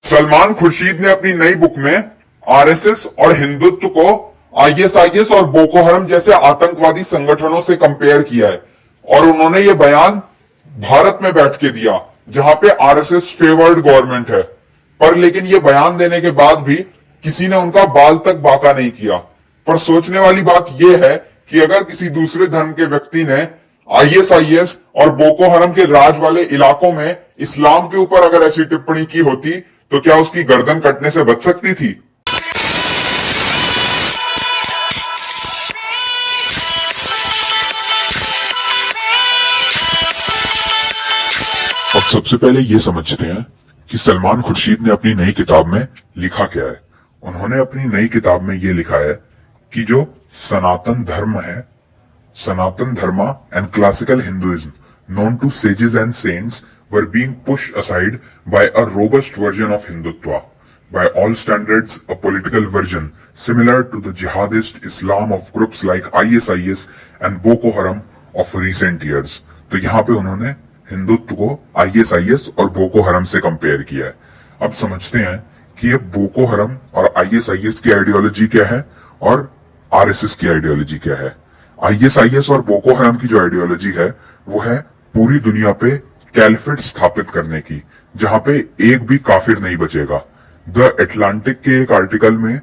सलमान खुर्शीद ने अपनी नई बुक में आरएसएस और हिंदुत्व को आईएसआईएस और बोको हरम जैसे आतंकवादी संगठनों से कंपेयर किया है और उन्होंने ये बयान भारत में बैठ के दिया जहां पे आरएसएस फेवर्ड गवर्नमेंट है। पर लेकिन ये बयान देने के बाद भी किसी ने उनका बाल तक बाका नहीं किया। पर सोचने वाली बात यह है कि अगर किसी दूसरे धर्म के व्यक्ति ने आईएसआईएस और बोको हरम के राज वाले इलाकों में इस्लाम के ऊपर अगर ऐसी टिप्पणी की होती तो क्या उसकी गर्दन कटने से बच सकती थी? अब सबसे पहले ये समझते हैं कि सलमान खुर्शीद ने अपनी नई किताब में लिखा क्या है। उन्होंने अपनी नई किताब में ये लिखा है कि जो सनातन धर्म है, Sanatan Dharma and classical Hinduism known to sages and saints were being pushed aside by a robust version of Hindutva, by all standards a political version similar to the jihadist Islam of groups like ISIS and Boko Haram of recent years। तो यहाँ पे उन्होंने हिंदुत्व को ISIS और Boko हरम से compare किया है। अब समझते हैं कि ये बोको हरम और ISIS की आइडियोलॉजी क्या है और आरएसएस की आइडियोलॉजी क्या है। ISIS और बोको हरम की जो आइडियोलॉजी है वो है पूरी दुनिया पे कैलिफेट स्थापित करने की, जहां पे एक भी काफिर नहीं बचेगा। द एटलांटिक के एक आर्टिकल में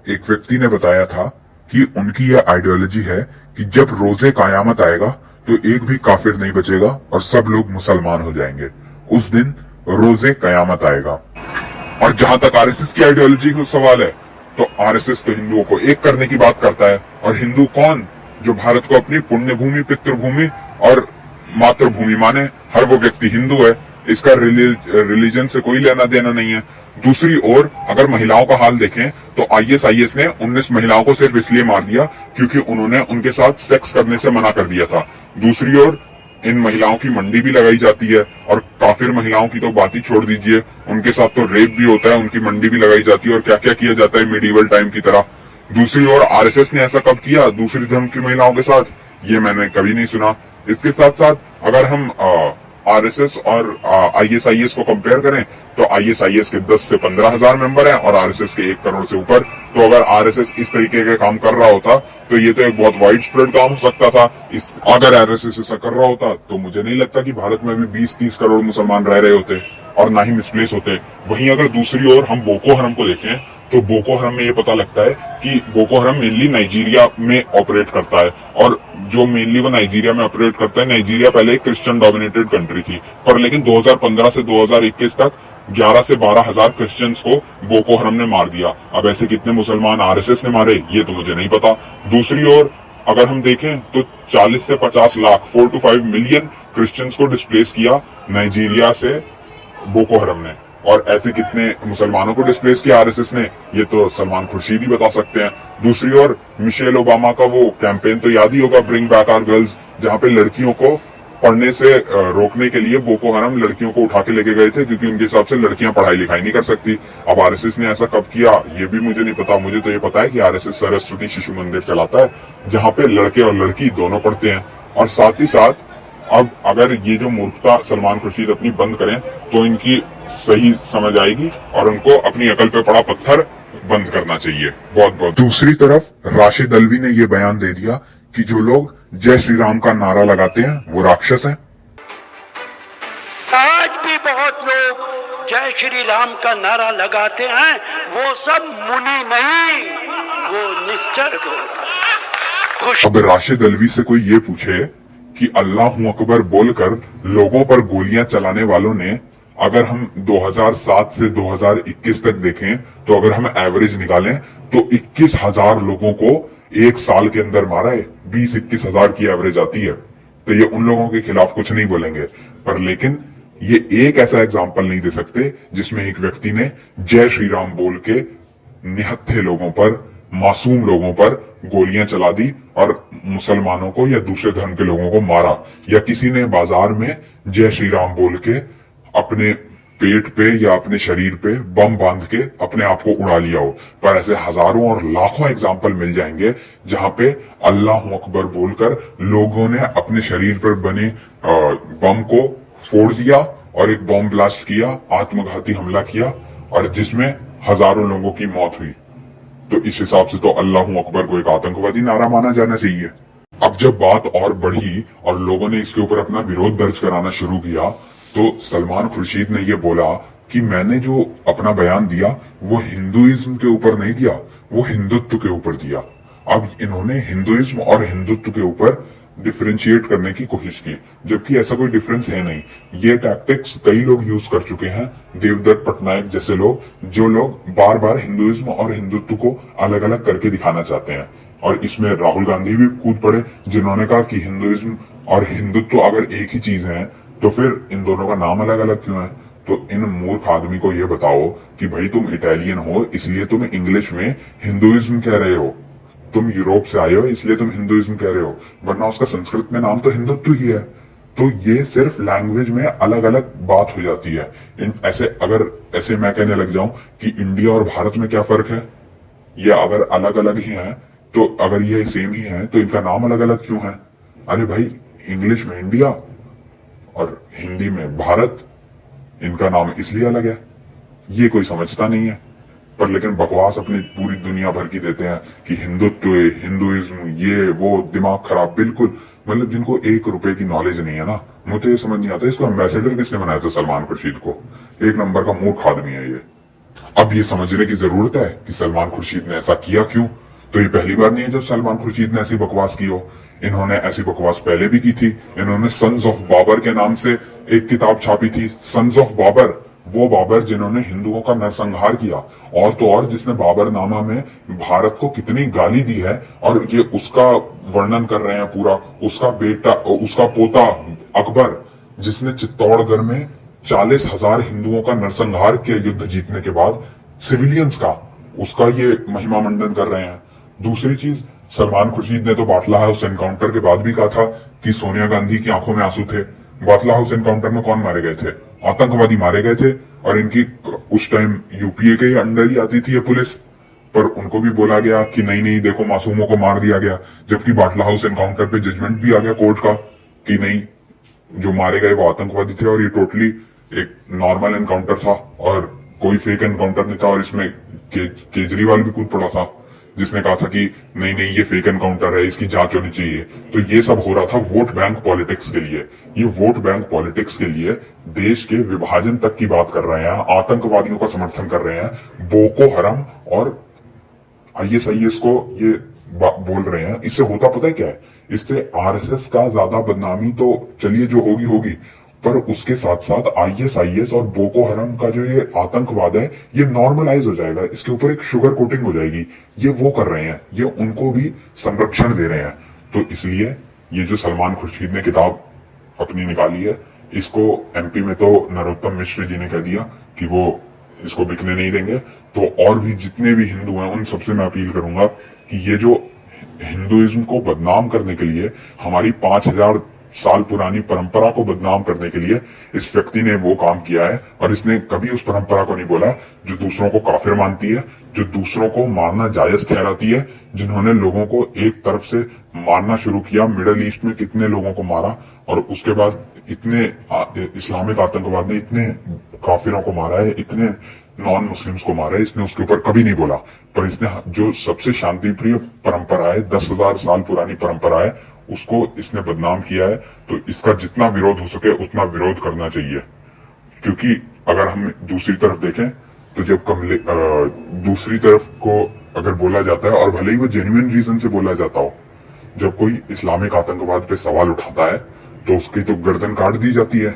एक व्यक्ति ने बताया था कि उनकी यह आइडियोलॉजी है कि जब रोजे कयामत आएगा तो एक भी काफिर नहीं बचेगा और सब लोग मुसलमान हो जाएंगे। उस दिन रोजे कयामत आएगा। और जहां तक आरएसएस की आइडियोलॉजी का सवाल है तो आरएसएस तो हिंदुओं को एक करने की बात करता है। और हिंदू कौन? जो भारत को अपनी पुण्य भूमि, पितृभूमि और मातृभूमि माने, हर वो व्यक्ति हिंदू है। इसका रिलीजन से कोई लेना देना नहीं है। दूसरी ओर अगर महिलाओं का हाल देखें तो आईएसआईएस ने 19 महिलाओं को सिर्फ इसलिए मार दिया क्योंकि उन्होंने उनके साथ सेक्स करने से मना कर दिया था। दूसरी ओर इन महिलाओं की मंडी भी लगाई जाती है और काफिर महिलाओं की तो बात ही छोड़ दीजिए, उनके साथ तो रेप भी होता है, उनकी मंडी भी लगाई जाती है और क्या क्या किया जाता है मिडीवल टाइम की तरह। दूसरी ओर आरएसएस ने ऐसा कब किया दूसरी धर्म की महिलाओं के साथ? ये मैंने कभी नहीं सुना। इसके साथ साथ अगर हम आरएसएस और आईएसआईएस को कंपेयर करें तो आईएसआईएस के 10 से 15 हजार मेंबर हैं और आरएसएस के 1 करोड़ से ऊपर। तो अगर आरएसएस इस तरीके के काम कर रहा होता तो ये तो एक बहुत वाइड स्प्रेड काम हो सकता था। अगर आरएसएस ऐसा कर रहा होता तो मुझे नहीं लगता कि भारत में भी 20-30 करोड़ मुसलमान रह रहे होते और ना ही मिसप्लेस होते। वहीं अगर दूसरी ओर हम बोको हरम को देखें तो बोको हरम में ये पता लगता है कि बोको हरम मेनली नाइजीरिया में ऑपरेट करता है और जो मेनली वो नाइजीरिया में ऑपरेट करता है, नाइजीरिया पहले एक क्रिश्चियन डोमिनेटेड कंट्री थी, पर लेकिन 2015 से 2021 तक 11 से 12 हजार क्रिश्चियंस को बोको हरम ने मार दिया। अब ऐसे कितने मुसलमान आरएसएस ने मारे ये तो मुझे नहीं पता। दूसरी ओर अगर हम देखें तो 40 से 50 लाख 4 to 5 मिलियन क्रिश्चियंस को डिस्प्लेस किया नाइजीरिया से बोको हरम ने। और ऐसे कितने मुसलमानों को डिस्प्लेस किया आरएसएस ने ये तो सलमान खुर्शीद ही बता सकते हैं। दूसरी ओर मिशेल ओबामा का वो कैंपेन तो याद ही होगा, ब्रिंग बैक आवर गर्ल्स, जहां पे लड़कियों को पढ़ने से रोकने के लिए बोको हरम लड़कियों को उठा के लेके गए थे क्योंकि उनके हिसाब से लड़कियां पढ़ाई लिखाई नहीं कर सकती। अब आरएसएस ने ऐसा कब किया ये भी मुझे नहीं पता। मुझे तो ये पता है कि आरएसएस सरस्वती शिशु मंदिर चलाता है जहां पे लड़के और लड़की दोनों पढ़ते हैं। और साथ ही साथ अब अगर ये जो मूर्खता सलमान खुर्शीद अपनी बंद करें तो इनकी सही समझ आएगी और उनको अपनी अकल पे पड़ा पत्थर बंद करना चाहिए। बहुत बहुत। दूसरी तरफ राशिद अल्वी ने ये बयान दे दिया कि जो लोग जय श्री राम का नारा लगाते हैं वो राक्षस हैं। आज भी बहुत लोग जय श्री राम का नारा लगाते हैं, वो सब मुनि नहीं, वो निश्चर होता। अब राशिद अल्वी से कोई ये पूछे कि अल्लाह अकबर बोलकर लोगों पर गोलियां चलाने वालों ने अगर हम 2007 से 2021 तक देखें तो अगर हम एवरेज निकालें तो 21,000 लोगों को एक साल के अंदर मारा है। 20-21 हजार की एवरेज आती है। तो ये उन लोगों के खिलाफ कुछ नहीं बोलेंगे, पर लेकिन ये एक ऐसा एग्जाम्पल नहीं दे सकते जिसमें एक व्यक्ति ने जय श्री राम बोल के निहत्थे लोगों पर, मासूम लोगों पर गोलियां चला दी और मुसलमानों को या दूसरे धर्म के लोगों को मारा, या किसी ने बाजार में जय श्री राम बोल के अपने पेट पे या अपने शरीर पे बम बांध के अपने आप को उड़ा लिया हो। पर ऐसे हजारों और लाखों एग्जाम्पल मिल जाएंगे जहां पे अल्लाह अकबर बोलकर लोगों ने अपने शरीर पर बने बम को फोड़ दिया और एक बॉम्ब ब्लास्ट किया, आत्मघाती हमला किया और जिसमें हजारों लोगों की मौत हुई। तो इस हिसाब से तो अल्लाहू अकबर को एक आतंकवादी नारा माना जाना चाहिए। अब जब बात और बढ़ी और लोगों ने इसके ऊपर अपना विरोध दर्ज कराना शुरू किया, तो सलमान खुर्शीद ने यह बोला कि मैंने जो अपना बयान दिया वो हिंदुइज्म के ऊपर नहीं दिया, वो हिंदुत्व के ऊपर दिया। अब इन्होंने हिंदुइज्म और हिंदुत्व के ऊपर डिफरेंशिएट करने की कोशिश की, जबकि ऐसा कोई डिफरेंस है नहीं। ये टैक्टिक्स कई लोग यूज कर चुके हैं, देवदत्त पटनायक जैसे लोग, जो लोग बार बार हिंदुइज्म और हिंदुत्व को अलग अलग करके दिखाना चाहते हैं। और इसमें राहुल गांधी भी कूद पड़े, जिन्होंने कहा कि हिंदुइज्म और हिंदुत्व अगर एक ही चीज है तो फिर इन दोनों का नाम अलग अलग क्यों है। तो इन मूर्ख आदमी को ये बताओ कि भाई तुम इटालियन हो इसलिए तुम इंग्लिश में हिंदुइज्म कह रहे हो, तुम यूरोप से आए हो इसलिए तुम हिंदुइज्म कह रहे हो, वरना उसका संस्कृत में नाम तो हिंदुत्व ही है। तो ये सिर्फ लैंग्वेज में अलग अलग बात हो जाती है। ऐसे मैं कहने लग जाऊं कि इंडिया और भारत में क्या फर्क है, ये अगर अलग अलग ही है तो अगर ये सेम ही है तो इनका नाम अलग अलग क्यों है। अरे भाई, इंग्लिश में इंडिया और हिंदी में भारत, इनका नाम इसलिए अलग है। ये कोई समझता नहीं है, पर लेकिन बकवास अपनी पूरी दुनिया भर की देते हैं कि हिंदुत्व, हिंदुइज्म, ये वो, दिमाग खराब बिल्कुल। मतलब जिनको 1 रुपए की नॉलेज नहीं है ना, मुझे ये समझ नहीं आता इसको एम्बेसडर किसने बनाया था सलमान खुर्शीद को। एक नंबर का मूर्ख आदमी है ये। अब ये समझने की जरूरत है कि सलमान खुर्शीद ने ऐसा किया क्यों। तो ये पहली बार नहीं है जब सलमान खुर्शीद ने ऐसी बकवास की हो। इन्होंने ऐसी बकवास पहले भी की थी। इन्होंने सन्स ऑफ बाबर के नाम से एक किताब छापी थी। सन्स ऑफ बाबर, वो बाबर जिन्होंने हिंदुओं का नरसंहार किया, और तो और जिसने बाबरनामा में भारत को कितनी गाली दी है, और ये उसका वर्णन कर रहे हैं पूरा। उसका बेटा, उसका पोता अकबर, जिसने चित्तौड़गढ़ में 40,000 हिंदुओं का नरसंहार किया युद्ध जीतने के बाद, सिविलियंस का, उसका ये महिमा मंडन कर रहे हैं। दूसरी चीज, सलमान खुर्शीद ने तो बाटला हाउस एनकाउंटर के बाद भी कहा था कि सोनिया गांधी की आंखों में आंसू थे। बाटला हाउस एनकाउंटर में कौन मारे गए थे? आतंकवादी मारे गए थे, और इनकी उस टाइम यूपीए के अंडर ही आती थी ये पुलिस। पर उनको भी बोला गया कि नहीं नहीं देखो मासूमों को मार दिया गया, जबकि बाटला हाउस एनकाउंटर पे जजमेंट भी आ गया कोर्ट का कि नहीं, जो मारे गए वो आतंकवादी थे और ये टोटली एक नॉर्मल एनकाउंटर था और कोई फेक एनकाउंटर नहीं था। और इसमें केजरीवाल भी कूद पड़ा था, जिसने कहा था कि नहीं नहीं ये फेक एनकाउंटर है, इसकी जांच होनी चाहिए। तो ये सब हो रहा था वोट बैंक पॉलिटिक्स के लिए। ये वोट बैंक पॉलिटिक्स के लिए देश के विभाजन तक की बात कर रहे हैं, आतंकवादियों का समर्थन कर रहे हैं, बोको हरम और ISIS को ये बोल रहे हैं। इससे होता पता है क्या है? इससे RSS का ज्यादा बदनामी तो चलिए जो होगी होगी, पर उसके साथ साथ ISIS और बोको हरम का जो ये आतंकवाद है ये नॉर्मलाइज हो जाएगा, इसके ऊपर एक शुगर कोटिंग हो जाएगी। ये वो कर रहे हैं, ये उनको भी संरक्षण दे रहे हैं। तो इसलिए ये जो सलमान खुर्शीद ने किताब अपनी निकाली है, इसको MP में तो नरोत्तम मिश्र जी ने कह दिया कि वो इसको बिकने नहीं देंगे। तो और भी जितने भी हिंदू हैं उन सबसे मैं अपील करूंगा कि ये जो हिंदुइज्म को बदनाम करने के लिए, हमारी 5000 साल पुरानी परंपरा को बदनाम करने के लिए इस व्यक्ति ने वो काम किया है। और इसने कभी उस परंपरा को नहीं बोला जो दूसरों को काफिर मानती है, जो दूसरों को मारना जायज ठहराती है, जिन्होंने लोगों को एक तरफ से मारना शुरू किया। मिडल ईस्ट में कितने लोगों को मारा, और उसके बाद इतने इस्लामिक आतंकवाद ने इतने काफिरों को मारा है, इतने नॉन मुस्लिम्स को मारा है, इसने उसके ऊपर कभी नहीं बोला। पर इसने जो सबसे शांतिप्रिय परंपरा है, 10,000 साल पुरानी परंपरा है, उसको इसने बदनाम किया है। तो इसका जितना विरोध हो सके उतना विरोध करना चाहिए। क्योंकि अगर हम दूसरी तरफ देखें तो जब दूसरी तरफ को अगर बोला जाता है, और भले ही वो जेन्युइन रीजन से बोला जाता हो, जब कोई इस्लामिक आतंकवाद पे सवाल उठाता है तो उसकी तो गर्दन काट दी जाती है।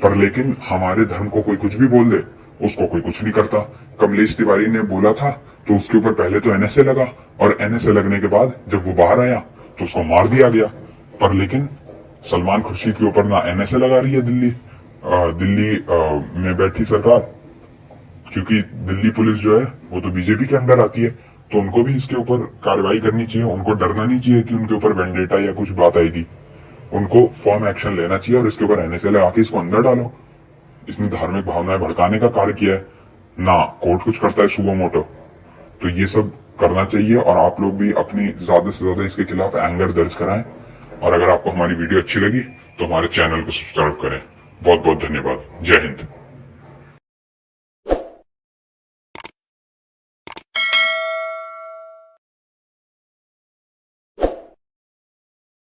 पर लेकिन हमारे धर्म को कोई कुछ भी बोल दे, उसको कोई कुछ नहीं करता। कमलेश तिवारी ने बोला था तो उसके ऊपर पहले तो NSA लगा, और NSA लगने के बाद जब वो बाहर आया तो उसको मार दिया गया। पर लेकिन सलमान खुर्शीद के ऊपर ना NSA लगा रही है दिल्ली में बैठी सरकार, क्योंकि दिल्ली पुलिस जो है वो तो बीजेपी के अंदर आती है। तो उनको भी इसके ऊपर कार्रवाई करनी चाहिए। उनको डरना नहीं चाहिए कि उनके ऊपर वेंडेटा या कुछ बात आएगी। उनको फर्म एक्शन लेना चाहिए और इसके ऊपर NSA लगा के इसको अंदर डालो। इसने धार्मिक भावनाएं भड़काने का कार्य किया है ना, कोर्ट कुछ करता है सुगो मोटो। तो ये सब करना चाहिए, और आप लोग भी अपनी ज्यादा से ज्यादा इसके खिलाफ एंगर दर्ज कराएं। और अगर आपको हमारी वीडियो अच्छी लगी तो हमारे चैनल को सब्सक्राइब करें। बहुत बहुत धन्यवाद। जय हिंद।